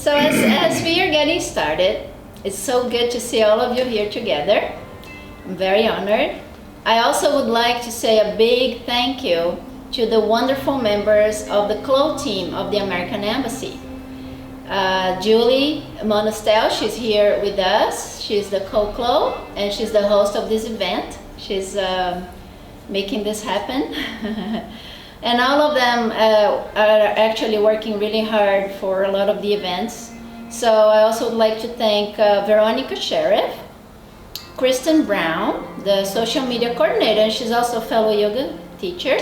So as we are getting started, it's so good to see all of you here together. I'm very honored. I also would like to say a big thank you to the wonderful members of the CLO team of the American Embassy. Julie Monostel, she's here with us. She's the co-CLO and she's the host of this event. She's making this happen. And all of them are actually working really hard for a lot of the events. So I also would like to thank Veronica Sheriff, Kristen Brown, the social media coordinator, and she's also a fellow yoga teacher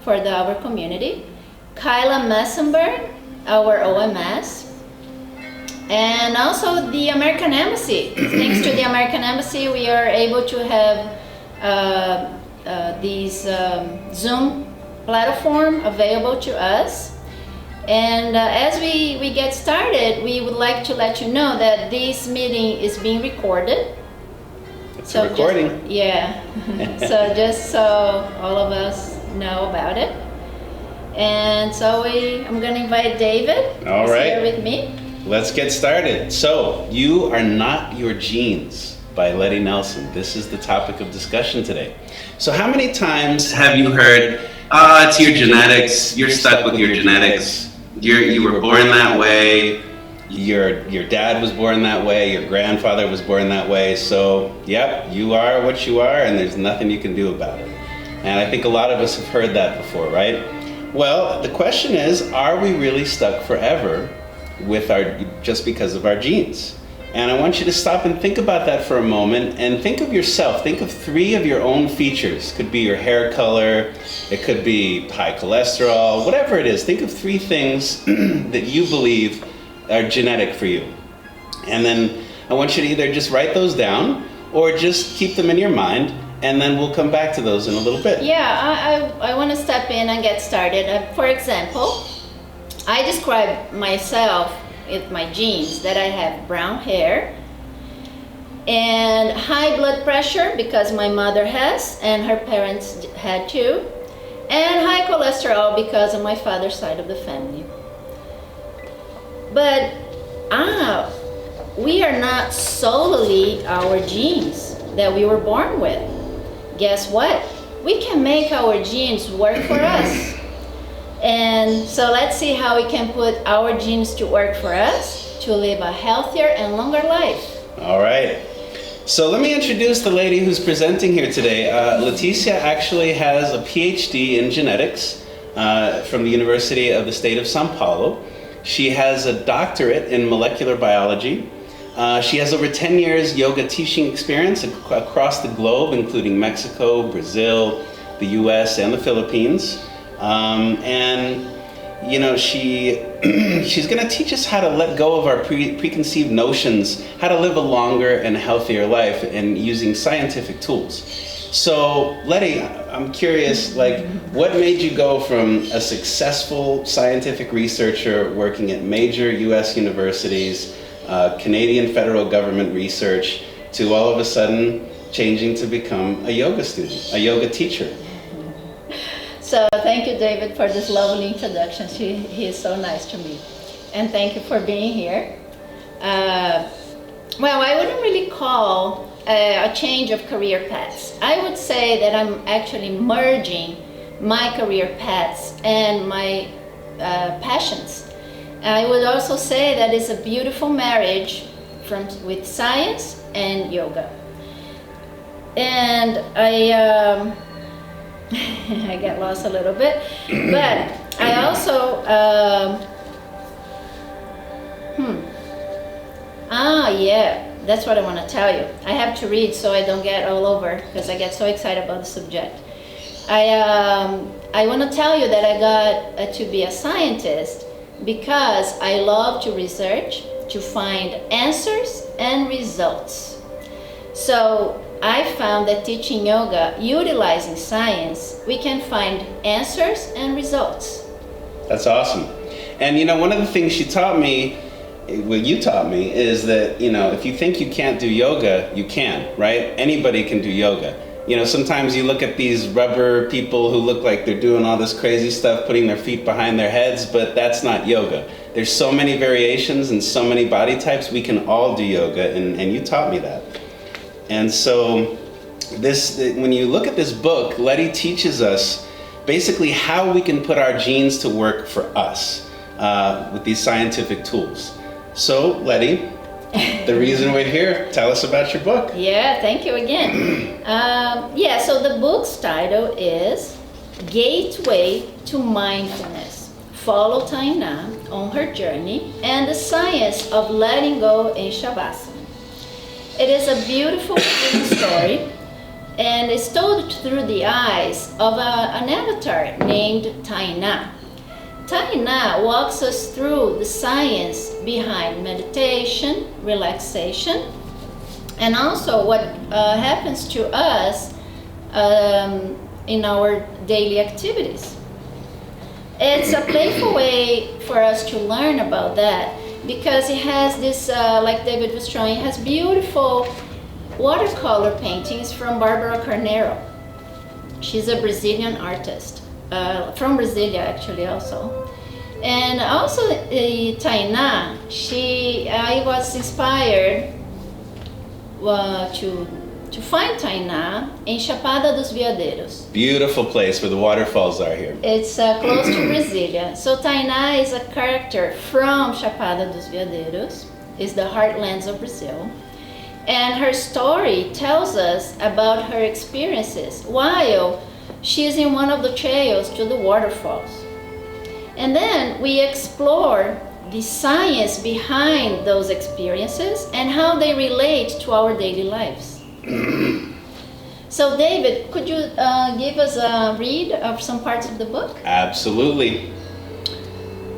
for our community, Kyla Messenberg, our OMS, and also the American Embassy. Thanks to the American Embassy, we are able to have these Zoom platform available to us. And as we get started, we would like to let you know that this meeting is being recorded. It's a recording. So just so all of us know about it. And so I'm going to invite David. All right. Here with me. Let's get started. So, You Are Not Your Genes by Letty Nelson. This is the topic of discussion today. So how many times have you heard, it's your genetics, you're stuck with your genetics, you were born that way, your dad was born that way, your grandfather was born that way, so yep, you are what you are and there's nothing you can do about it. And I think a lot of us have heard that before, right? Well, the question is, are we really stuck forever with just because of our genes? And I want you to stop and think about that for a moment and think of yourself. Think of 3 of your own features. Could be your hair color, it could be high cholesterol, whatever it is. Think of 3 things that you believe are genetic for you. And then I want you to either just write those down or just keep them in your mind, and then we'll come back to those in a little bit. Yeah, I want to step in and get started. For example, I describe myself with my genes that I have brown hair and high blood pressure because my mother has and her parents had too, and high cholesterol because of my father's side of the family. But we are not solely our genes that we were born with. Guess what? We can make our genes work for us. And so let's see how we can put our genes to work for us to live a healthier and longer life. All right. So let me introduce the lady who's presenting here today. Leticia actually has a Ph.D. in genetics from the University of the State of São Paulo. She has a doctorate in molecular biology. She has over 10 years yoga teaching experience across the globe, including Mexico, Brazil, the US, and the Philippines. And you know, she's going to teach us how to let go of our preconceived notions, how to live a longer and healthier life, and using scientific tools. So, Letty, I'm curious, like, what made you go from a successful scientific researcher working at major U.S. universities, Canadian federal government research, to all of a sudden changing to become a yoga student, a yoga teacher? So thank you, David, for this lovely introduction. He is so nice to me. And thank you for being here. Well, I wouldn't really call a change of career paths. I would say that I'm actually merging my career paths and my passions. I would also say that it's a beautiful marriage with science and yoga. And I get lost a little bit, but I also, yeah, that's what I want to tell you. I have to read so I don't get all over because I get so excited about the subject. I want to tell you that I got to be a scientist because I love to research, to find answers and results. So I found that teaching yoga, utilizing science, we can find answers and results. That's awesome. And you know, one of the things you taught me is that, you know, if you think you can't do yoga, you can, right? Anybody can do yoga. You know, sometimes you look at these rubber people who look like they're doing all this crazy stuff, putting their feet behind their heads, but that's not yoga. There's so many variations and so many body types. We can all do yoga, and you taught me that. And so when you look at this book, Letty teaches us basically how we can put our genes to work for us with these scientific tools. So, Letty, the reason we're here, tell us about your book. Yeah, thank you again. So the book's title is Gateway to Mindfulness. Follow Taina on her journey and the science of letting go in Shavasana. It is a beautiful story, and it's told through the eyes of an avatar named Taina. Taina walks us through the science behind meditation, relaxation, and also what happens to us in our daily activities. It's a playful way for us to learn about that, because it has this, like David was showing, it has beautiful watercolor paintings from Barbara Carneiro. She's a Brazilian artist, from Brasilia actually also. And also Taina, I was inspired to find Taina in Chapada dos Veadeiros. Beautiful place where the waterfalls are here. It's close to Brasilia. So Taina is a character from Chapada dos Veadeiros. It's the heartlands of Brazil. And her story tells us about her experiences while she's in one of the trails to the waterfalls. And then we explore the science behind those experiences and how they relate to our daily lives. So David, could you give us a read of some parts of the book? Absolutely.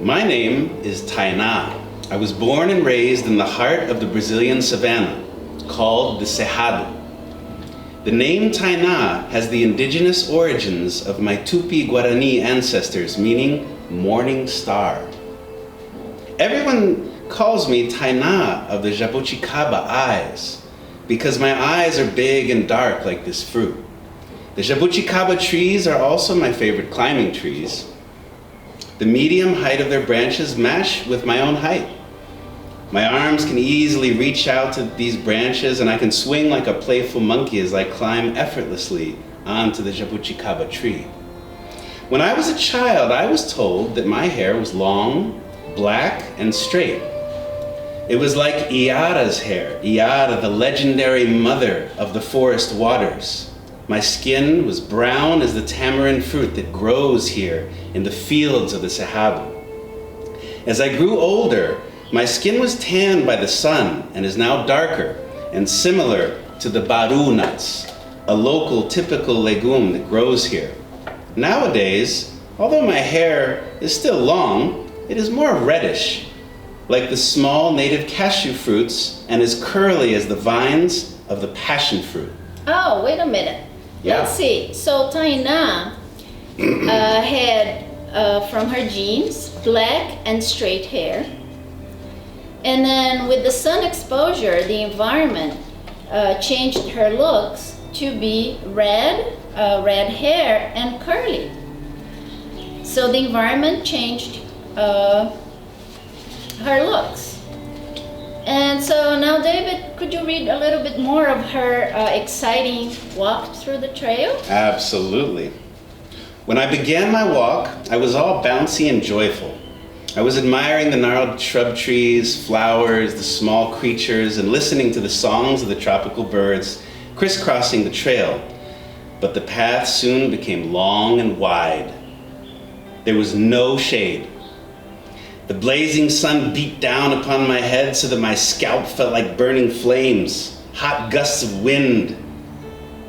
My name is Taina. I was born and raised in the heart of the Brazilian savannah, called the Cerrado. The name Taina has the indigenous origins of my Tupi-Guarani ancestors, meaning morning star. Everyone calls me Taina of the jabuticaba eyes, because my eyes are big and dark like this fruit. The jabuticaba trees are also my favorite climbing trees. The medium height of their branches match with my own height. My arms can easily reach out to these branches, and I can swing like a playful monkey as I climb effortlessly onto the jabuticaba tree. When I was a child, I was told that my hair was long, black, and straight. It was like Iara's hair, Iara, the legendary mother of the forest waters. My skin was brown as the tamarind fruit that grows here in the fields of the Cerrado. As I grew older, my skin was tanned by the sun and is now darker and similar to the baru nuts, a local typical legume that grows here. Nowadays, although my hair is still long, it is more reddish, like the small native cashew fruits, and as curly as the vines of the passion fruit. Oh, wait a minute. Yeah. Let's see. So Taina had from her genes black and straight hair. And then with the sun exposure, the environment changed her looks to be red hair and curly. So the environment changed her looks. And so now, David, could you read a little bit more of her exciting walk through the trail? Absolutely. When I began my walk, I was all bouncy and joyful. I was admiring the gnarled shrub trees, flowers, the small creatures, and listening to the songs of the tropical birds crisscrossing the trail. But the path soon became long and wide. There was no shade. The blazing sun beat down upon my head so that my scalp felt like burning flames. Hot gusts of wind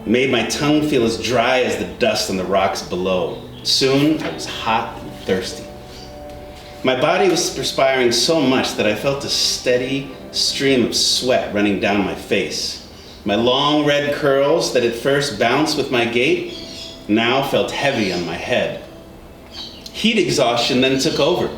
made my tongue feel as dry as the dust on the rocks below. Soon, I was hot and thirsty. My body was perspiring so much that I felt a steady stream of sweat running down my face. My long red curls that at first bounced with my gait now felt heavy on my head. Heat exhaustion then took over.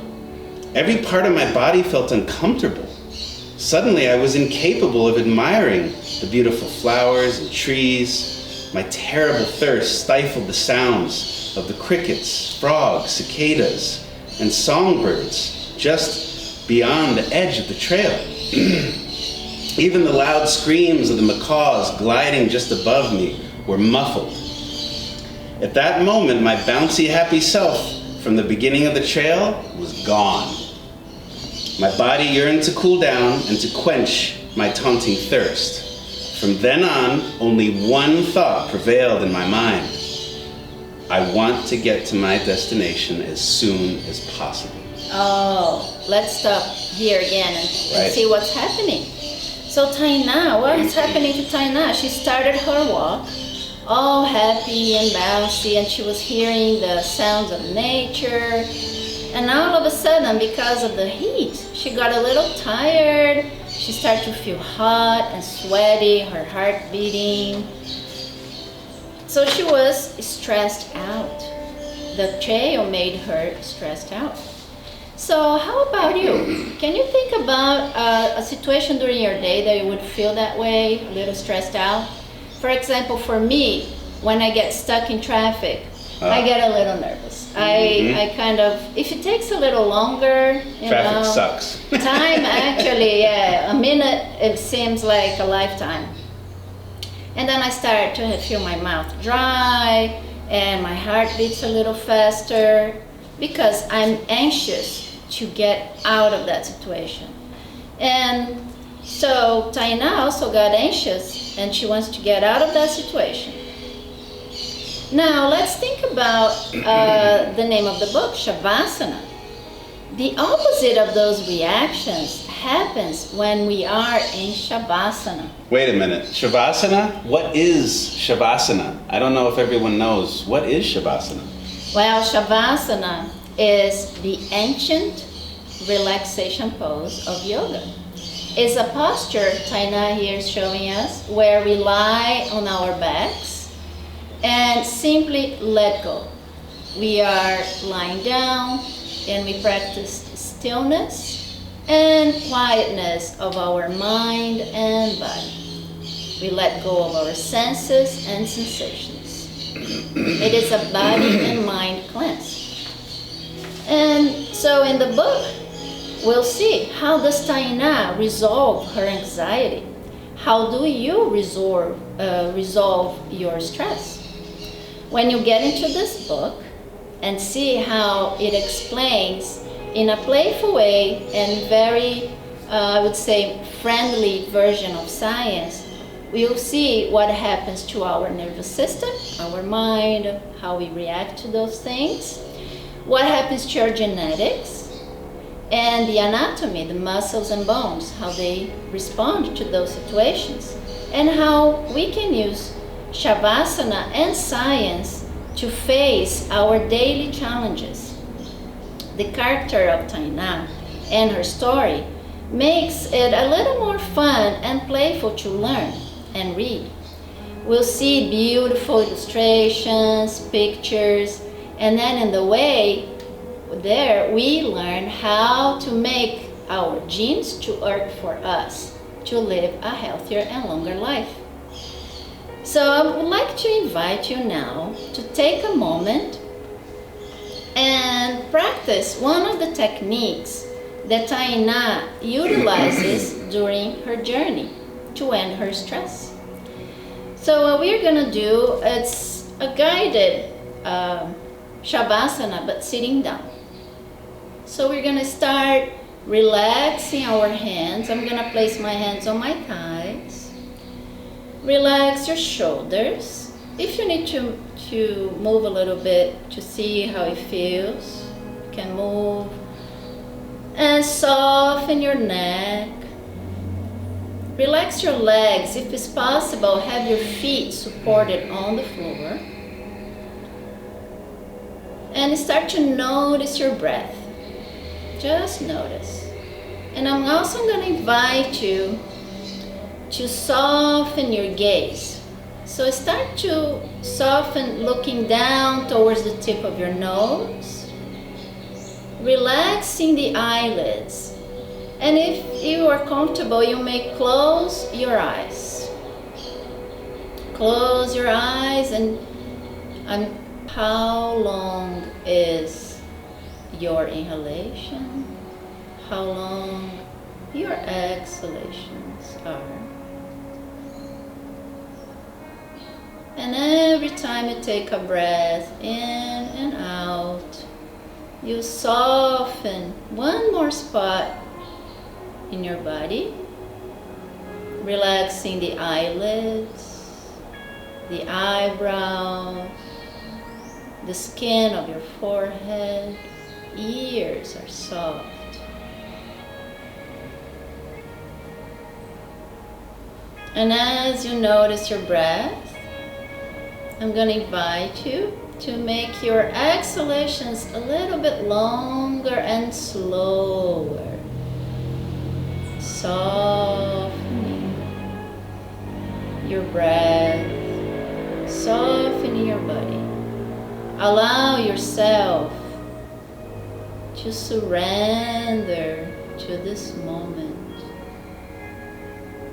Every part of my body felt uncomfortable. Suddenly, I was incapable of admiring the beautiful flowers and trees. My terrible thirst stifled the sounds of the crickets, frogs, cicadas, and songbirds just beyond the edge of the trail. Even the loud screams of the macaws gliding just above me were muffled. At that moment, my bouncy, happy self from the beginning of the trail was gone. My body yearned to cool down and to quench my taunting thirst. From then on, only one thought prevailed in my mind. I want to get to my destination as soon as possible. Oh, let's stop here again and see what's happening. So Taina, what is happening to Taina? She started her walk all happy and bouncy, and she was hearing the sounds of nature. And all of a sudden, because of the heat, she got a little tired. She started to feel hot and sweaty, her heart beating. So she was stressed out. The trail made her stressed out. So how about you? Can you think about a situation during your day that you would feel that way, a little stressed out? For example, for me, when I get stuck in traffic, I get a little nervous. I kind of, if it takes a little longer, traffic sucks. Time actually, a minute, it seems like a lifetime. And then I start to feel my mouth dry and my heart beats a little faster because I'm anxious to get out of that situation. And so Taina also got anxious and she wants to get out of that situation. Now let's think about the name of the book, Shavasana. The opposite of those reactions happens when we are in Shavasana. Wait a minute, Shavasana? What is Shavasana? I don't know if everyone knows. What is Shavasana? Well, Shavasana is the ancient relaxation pose of yoga. It's a posture Taina here is showing us where we lie on our backs and simply let go. We are lying down and we practice stillness and quietness of our mind and body. We let go of our senses and sensations. It is a body and mind cleanse. And so in the book, we'll see how does Taina resolve her anxiety. How do you resolve your stress? When you get into this book and see how it explains in a playful way and very, I would say, friendly version of science, we'll see what happens to our nervous system, our mind, how we react to those things, what happens to our genetics, and the anatomy, the muscles and bones, how they respond to those situations, and how we can use Shavasana and science to face our daily challenges. The character of Taina and her story makes it a little more fun and playful to learn and read. We'll see beautiful illustrations, pictures, and then in the way there we learn how to make our genes to work for us to live a healthier and longer life. So I would like to invite you now to take a moment and practice one of the techniques that Taina utilizes during her journey to end her stress. So what we're going to do, it's a guided Shavasana, but sitting down. So we're going to start relaxing our hands. I'm going to place my hands on my thighs. Relax your shoulders. If you need to move a little bit to see how it feels, you can move. And soften your neck. Relax your legs. If it's possible, have your feet supported on the floor. And start to notice your breath. Just notice. And I'm also going to invite you to soften your gaze. So start to soften looking down towards the tip of your nose, relaxing the eyelids. And if you are comfortable, you may close your eyes. Close your eyes and how long is your inhalation? how long your exhalations are. And every time you take a breath in and out, you soften one more spot in your body, relaxing the eyelids, the eyebrows, the skin of your forehead. Ears are soft. And as you notice your breath, I'm going to invite you to make your exhalations a little bit longer and slower. Softening your breath, softening your body. Allow yourself to surrender to this moment.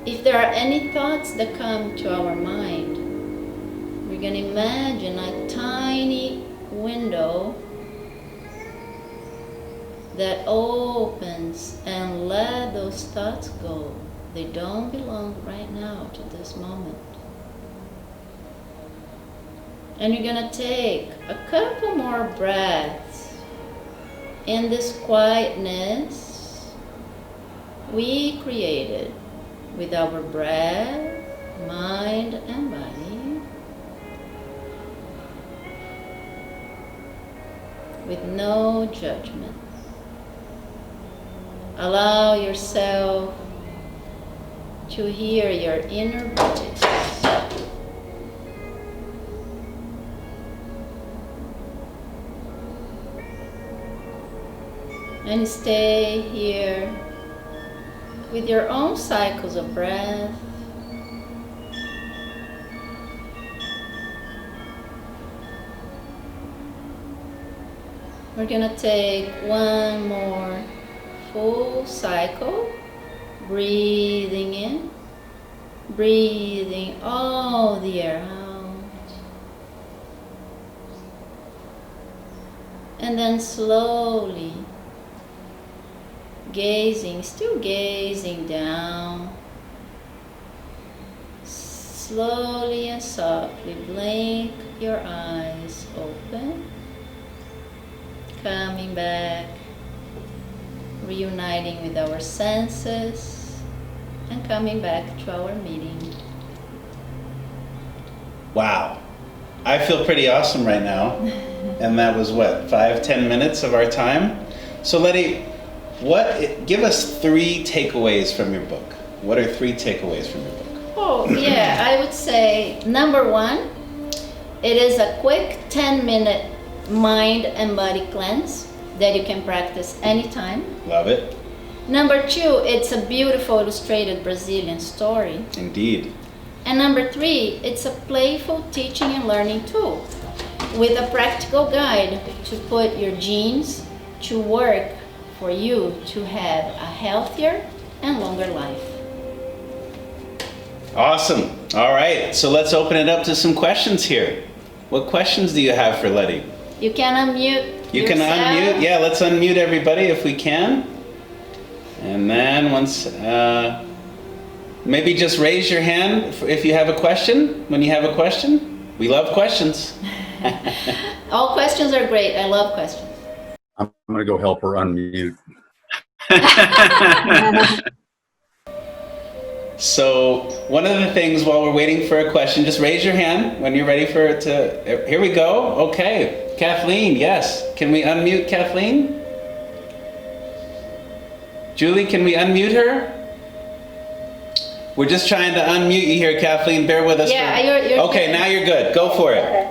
If there are any thoughts that come to our mind, we're going to imagine a tiny window that opens and let those thoughts go. They don't belong right now to this moment. And you're going to take a couple more breaths in this quietness we created with our breath, mind, and body. With no judgment. Allow yourself to hear your inner voice. And stay here with your own cycles of breath. We're going to take one more full cycle, breathing in, breathing all the air out, and then slowly still gazing down, slowly and softly blink your eyes open. Coming back, reuniting with our senses, and coming back to our meeting. Wow, I feel pretty awesome right now. And that was what, 5-10 minutes of our time? So Letty, give us 3 takeaways from your book. What are 3 takeaways from your book? Oh yeah, I would say number 1, it is a quick 10-minute mind and body cleanse that you can practice anytime. Love it. Number 2, it's a beautiful illustrated Brazilian story. Indeed. And number 3, it's a playful teaching and learning tool with a practical guide to put your genes to work for you to have a healthier and longer life. Awesome. All right, so let's open it up to some questions here. What questions do you have for Letty? You can unmute You yourself. can unmute. Yeah, let's unmute everybody if we can. And then once, maybe just raise your hand if you have a question. When you have a question, we love questions. All questions are great. I love questions. I'm going to go help her unmute. So one of the things while we're waiting for a question, just raise your hand when you're ready for it to, here we go. Okay, Kathleen, yes. Can we unmute Kathleen? Julie, can we unmute her? We're just trying to unmute you here, Kathleen. Bear with us. Yeah, you're okay, good. Now you're good. Go for it.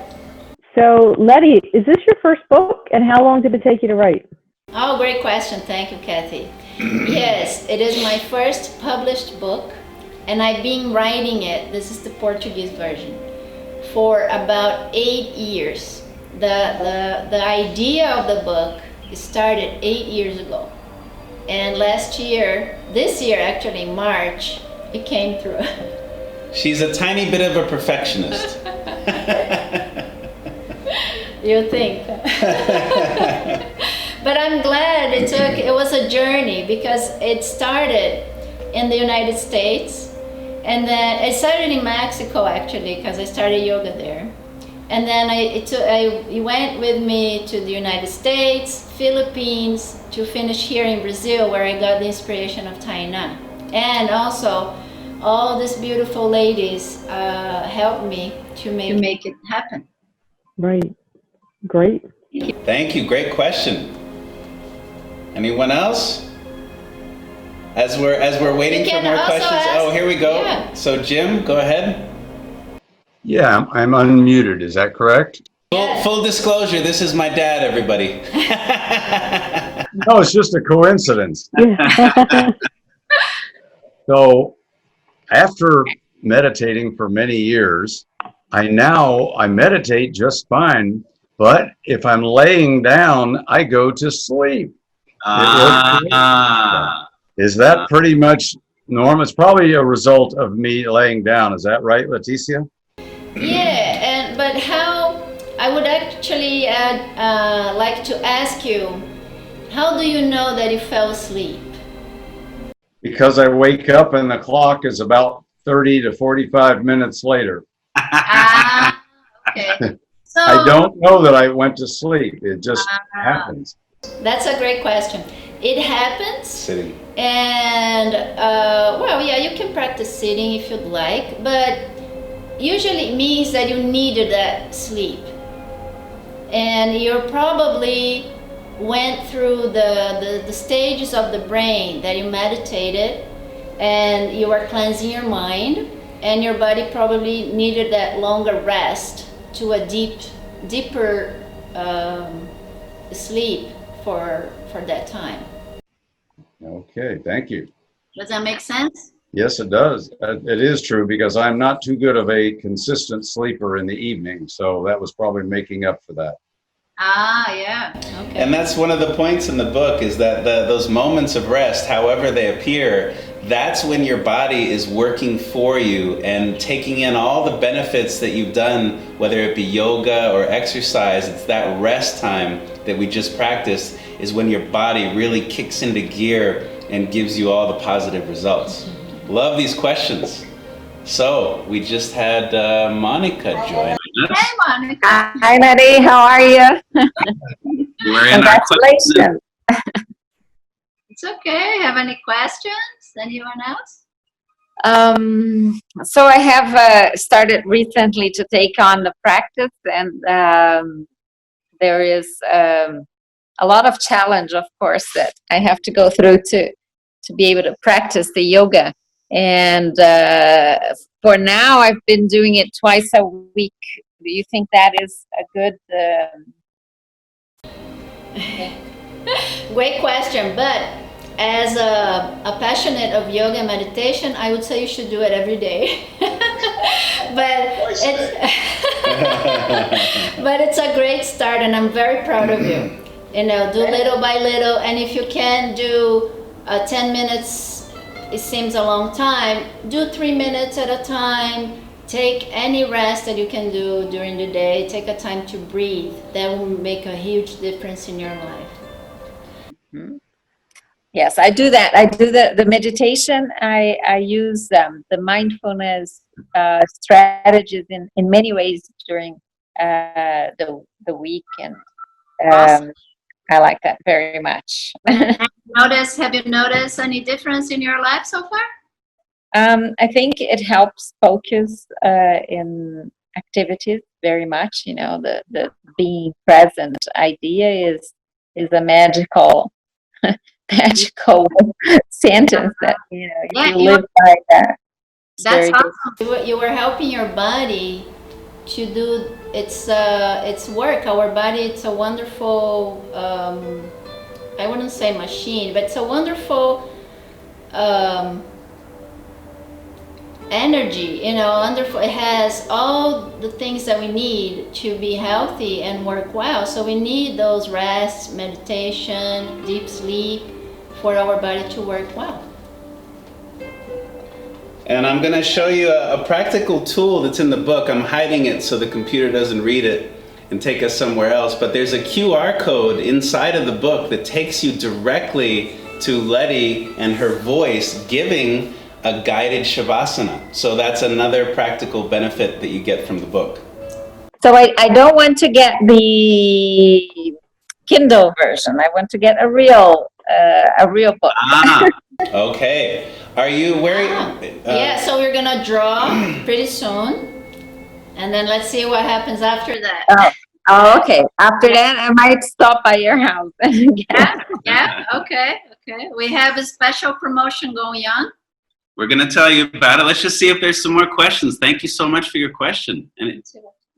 So, Letty, is this your first book, and how long did it take you to write? Oh, great question. Thank you, Kathy. Yes, it is my first published book, and I've been writing it, this is the Portuguese version, for about 8 years. The idea of the book started 8 years ago. And this year actually, March, it came through. She's a tiny bit of a perfectionist. You think? But I'm glad it was a journey, because it started in the United States, and then it started in Mexico actually, because I started yoga there. And then it went with me to the United States, Philippines, to finish here in Brazil, where I got the inspiration of Tainan. And also, all these beautiful ladies helped me to make it happen. Right. Great. Thank you. Great question. Anyone else? As we're waiting for more questions. Oh, here we go. Yeah. So Jim, go ahead. Yeah, I'm unmuted. Is that correct? Full disclosure, this is my dad, everybody. No, it's just a coincidence. So after meditating for many years, I meditate just fine, but if I'm laying down, I go to sleep. Is that pretty much normal? It's probably a result of me laying down. Is that right, Leticia? Yeah, but how, I would actually like to ask you, how do you know that you fell asleep? Because I wake up and the clock is about 30 to 45 minutes later. Okay. So, I don't know that I went to sleep. It just happens. That's a great question. It happens. Sitting. And, well, yeah, you can practice sitting if you'd like, but usually it means that you needed that sleep. And you probably went through the stages of the brain that you meditated, and you were cleansing your mind, and your body probably needed that longer rest to a deeper sleep for that time. Okay, thank you. Does that make sense? Yes, it does. It is true, because I'm not too good of a consistent sleeper in the evening, so that was probably making up for that. Yeah. Okay. And that's one of the points in the book, is that those moments of rest, however they appear, that's when your body is working for you and taking in all the benefits that you've done, whether it be yoga or exercise. It's that rest time that we just practiced is when your body really kicks into gear and gives you all the positive results. Love these questions. So we just had Monica join us. Hey, Monica. Hi, Letty. How are you? We're in our Congratulations. It's okay. Have any questions? Anyone else? So I have started recently to take on the practice, and there is a lot of challenge, of course, that I have to go through to be able to practice the yoga. And for now, I've been doing it twice a week. Do you think that is a good? Great question, but as a passionate of yoga and meditation, I would say you should do it every day. But it's a great start, and I'm very proud of you. You know, do little by little, and if you can do 10 minutes, it seems a long time, do 3 minutes at a time. Take any rest that you can do during the day. Take a time to breathe. That will make a huge difference in your life. Mm-hmm. Yes, I do that. I do the meditation. I use the mindfulness strategies in many ways during the week, and Awesome. I like that very much. Have you noticed any difference in your life so far? I think it helps focus in activities very much. You know, the being present idea is a magical sentence that, you know, if you live by that. That's awesome. You were helping your body to do its work. Our body, it's a wonderful, I wouldn't say machine, but it's a wonderful energy, you know, wonderful. It has all the things that we need to be healthy and work well. So we need those rest, meditation, deep sleep for our body to work well. And I'm going to show you a practical tool that's in the book. I'm hiding it so the computer doesn't read it. and take us somewhere else, but there's a QR code inside of the book that takes you directly to Letty and her voice giving a guided Shavasana. So that's another practical benefit that you get from the book. So I don't want to get the Kindle version. I want to get a real book. Okay. Are you wearing? Yeah, so we're gonna draw pretty soon, and then let's see what happens after that. Oh, okay. After that, I might stop by your house. Yeah, okay. We have a special promotion going on. We're going to tell you about it. Let's just see if there's some more questions. Thank you so much for your question.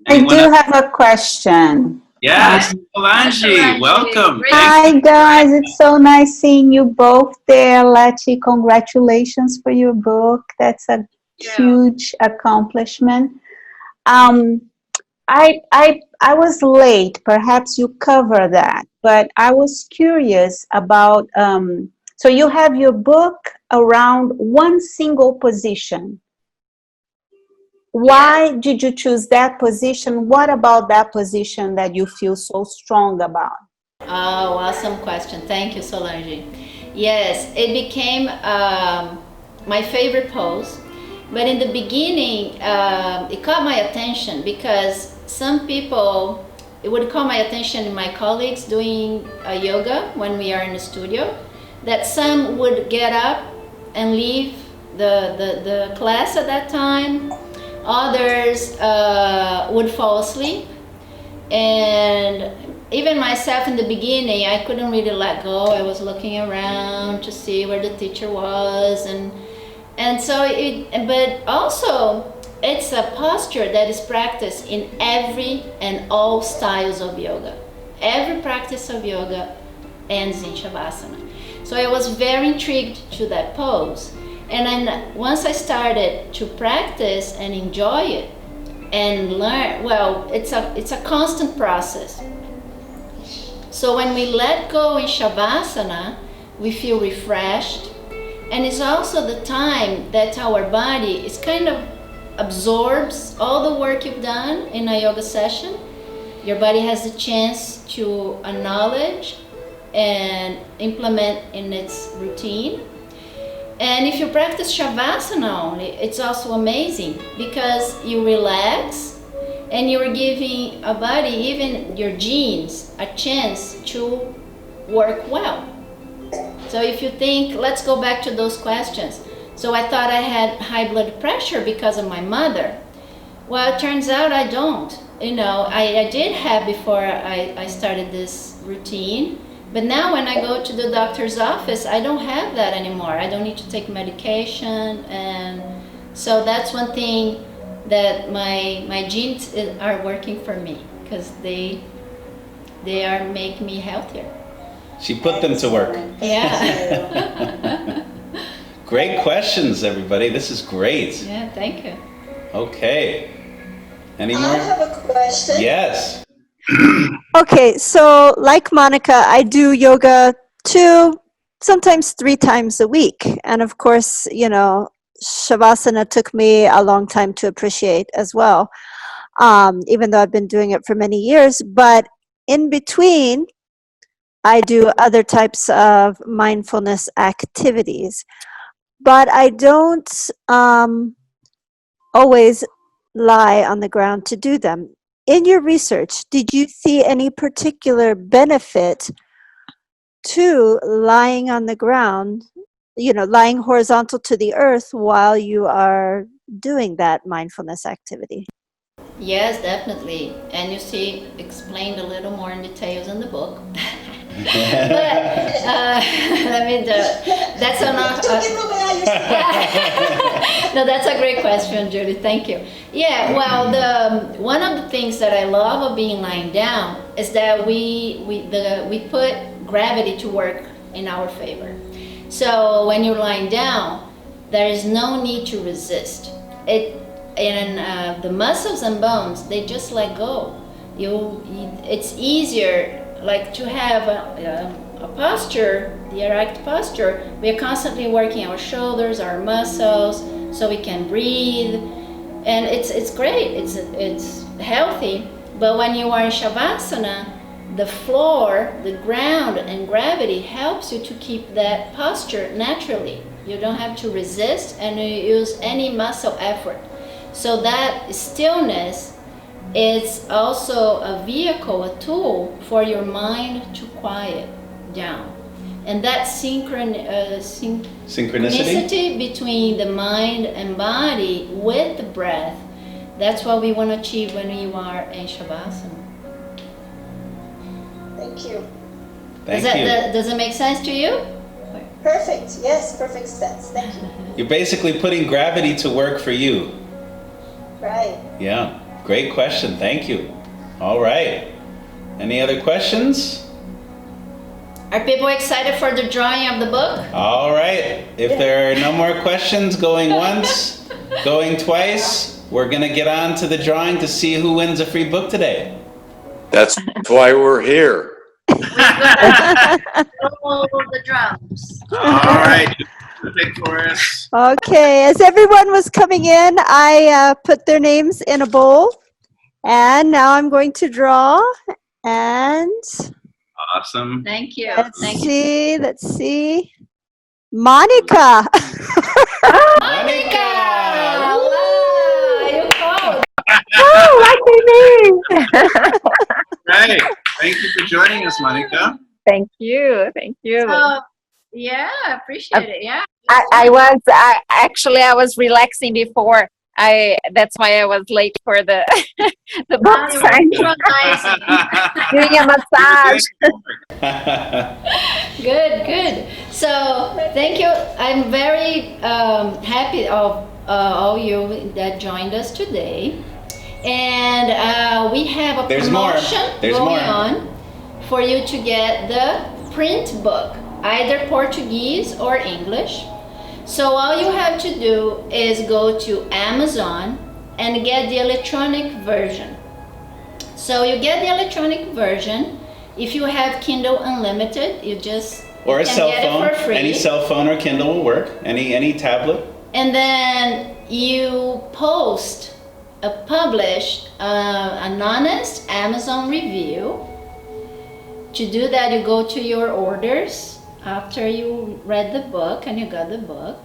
I do have a question. Yes, Solange, welcome. Hi guys, it's so nice seeing you both there. Letty, congratulations for your book. That's a huge accomplishment. I was late, perhaps you cover that, but I was curious about, so you have your book around one single position. Why did you choose that position? What about that position that you feel so strong about? Oh, awesome question. Thank you, Solange. Yes, it became my favorite pose. But in the beginning, it caught my attention because some people, it would call my attention in my colleagues doing yoga when we are in the studio, that some would get up and leave the class at that time. Others would fall asleep. And even myself in the beginning, I couldn't really let go. I was looking around to see where the teacher was. And so, but also, it's a posture that is practiced in every and all styles of yoga. Every practice of yoga ends in Shavasana. So I was very intrigued to that pose. And then once I started to practice and enjoy it and learn, well, it's a constant process. So when we let go in Shavasana, we feel refreshed. And it's also the time that our body is kind of absorbs all the work you've done in a yoga session. Your body has the chance to acknowledge and implement in its routine. And if you practice Shavasana only, it's also amazing because you relax and you're giving a body, even your genes, a chance to work well. So if you think, let's go back to those questions. So I thought I had high blood pressure because of my mother. Well, it turns out I don't. You know, I did have before I started this routine. But now when I go to the doctor's office, I don't have that anymore. I don't need to take medication. And so that's one thing that my genes are working for me because they are making me healthier. She put them to work. Yeah. Great questions, everybody. This is great. Yeah, thank you. Okay. Any more? I have a question. Yes. Okay, so like Monica, I do yoga 2, sometimes 3 times a week. And of course, you know, Shavasana took me a long time to appreciate as well, even though I've been doing it for many years. But in between, I do other types of mindfulness activities. But I don't always lie on the ground to do them. In your research, did you see any particular benefit to lying on the ground, you know, lying horizontal to the earth while you are doing that mindfulness activity? Yes, definitely. And you see explained a little more in details in the book. But that's enough. No, that's a great question, Julie. Thank you. Yeah, well, one of the things that I love of being lying down is that we put gravity to work in our favor. So when you're lying down, there is no need to resist. The muscles and bones, they just let go. It's easier, like to have a posture, the erect posture. We are constantly working our shoulders, our muscles, so we can breathe, and it's great. It's healthy. But when you are in Shavasana, the floor, the ground, and gravity helps you to keep that posture naturally. You don't have to resist and you use any muscle effort. So that stillness is also a vehicle, a tool for your mind to quiet down. And that synchronicity between the mind and body with the breath, that's what we want to achieve when you are in Shavasana. Thank you. Does it make sense to you? Perfect. Yes, perfect sense. Thank you. You're basically putting gravity to work for you. Right. Yeah, great question. Thank you. All right. Any other questions? Are people excited for the drawing of the book? All right. If there are no more questions, going once, going twice, we're going to get on to the drawing to see who wins a free book today. That's why we're here. Roll the drums. All right. Pick for us. Okay, as everyone was coming in, I put their names in a bowl. And now I'm going to draw. And Awesome. Thank you. let's see. Monica. Monica! Wow, you called. Oh, what's your name? Right. Thank you for joining us, Monica. Thank you. Thank you. So, yeah, appreciate it. Yeah. I was relaxing before. That's why I was late for the the book signing. Doing a massage. Good. So, thank you. I'm very happy of all you that joined us today. And we have a promotion going on for you to get the print book, either Portuguese or English. So all you have to do is go to Amazon and get the electronic version. So you get the electronic version. If you have Kindle Unlimited, you or a can cell get phone. it for free. Any cell phone or Kindle will work. Any tablet. And then you publish an honest Amazon review. To do that, you go to your orders after you read the book and you got the book.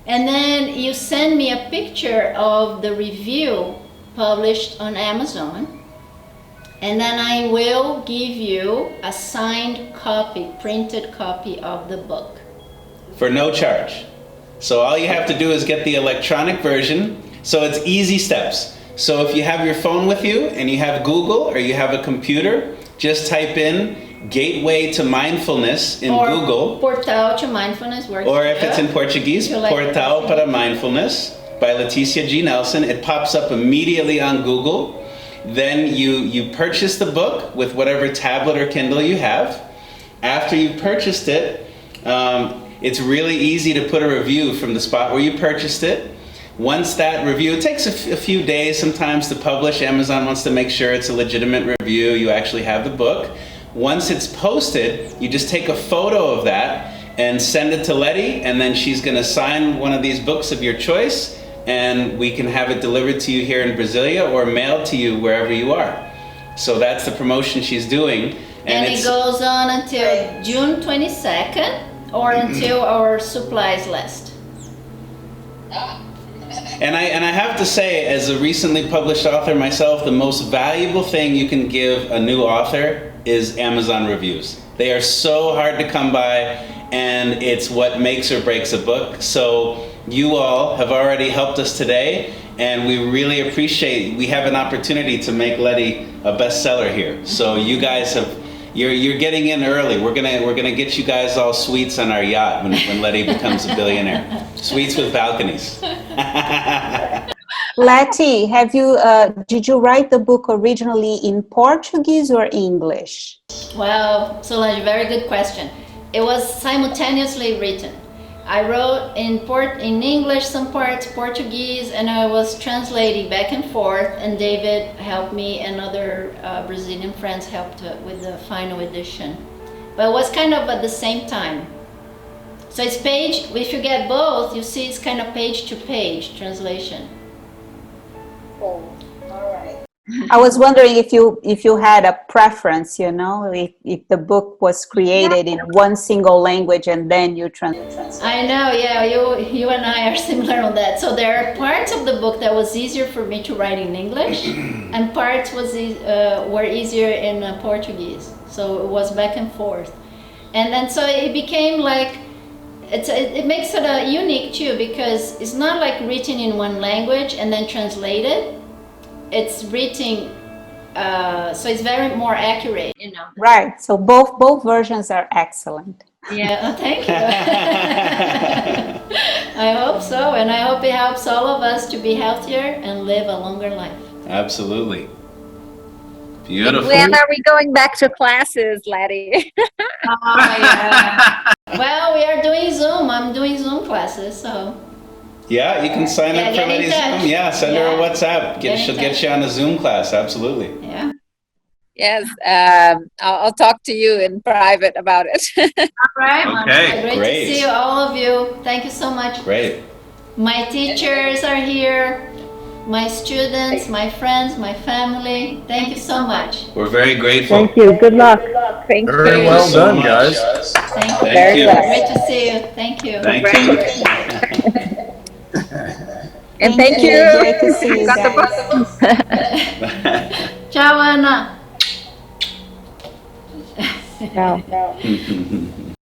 And then you send me a picture of the review published on Amazon. And then I will give you a signed copy, printed copy of the book. For no charge. So all you have to do is get the electronic version. So it's easy steps. So if you have your phone with you and you have Google or you have a computer, just type in Gateway to Mindfulness in Google. Portal to Mindfulness works. Or if it's in Portuguese, Portal para Mindfulness by Leticia G. Nelson. It pops up immediately on Google. Then you purchase the book with whatever tablet or Kindle you have. After you've purchased it, it's really easy to put a review from the spot where you purchased it. Once that review, it takes a few days sometimes to publish. Amazon wants to make sure it's a legitimate review. You actually have the book. Once it's posted, you just take a photo of that and send it to Letty, and then she's going to sign one of these books of your choice, and we can have it delivered to you here in Brasilia or mailed to you wherever you are. So that's the promotion she's doing. And it goes on until June 22nd or until our supplies last. And I have to say, as a recently published author myself, the most valuable thing you can give a new author is Amazon reviews. They are so hard to come by, and it's what makes or breaks a book. So you all have already helped us today, and we really appreciate, we have an opportunity to make Letty a bestseller here. So you guys you're getting in early. We're gonna get you guys all suites on our yacht when Letty becomes a billionaire. Suites with balconies. Letty, did you write the book originally in Portuguese or English? Well, Solange, very good question. It was simultaneously written. I wrote in English some parts, Portuguese, and I was translating back and forth, and David helped me, and other Brazilian friends helped with the final edition. But it was kind of at the same time. So it's page, if you get both, you see it's kind of page to page translation. Oh, all right. I was wondering if you had a preference, you know, if the book was created in one single language and then you translate. I know, yeah, you and I are similar on that. So there are parts of the book that was easier for me to write in English, and parts were easier in Portuguese. So it was back and forth, and then so it became like it makes it unique too, because it's not like written in one language and then translated. It's written, so it's very more accurate, you know. Right. So both versions are excellent. Yeah, thank you. I hope so, and I hope it helps all of us to be healthier and live a longer life. Absolutely. Beautiful. When are we going back to classes, Letty? Oh, yeah. Well, we are doing Zoom. I'm doing Zoom classes, so. Yeah, you can sign up for Letty's Zoom. Yeah, send her a WhatsApp. She'll get you on a Zoom class. Absolutely. Yeah. Yes, I'll talk to you in private about it. All right. Okay, Great to see all of you. Thank you so much. Great. My teachers are here. My students, my friends, my family. Thank you so much. We're very grateful. Thank you. Good luck. Thank you. Very well done, guys. Thank you. Thank you. Great to see you. Thank you. Thank you. And thank you. Great to see you guys. Ciao, Anna. Ciao.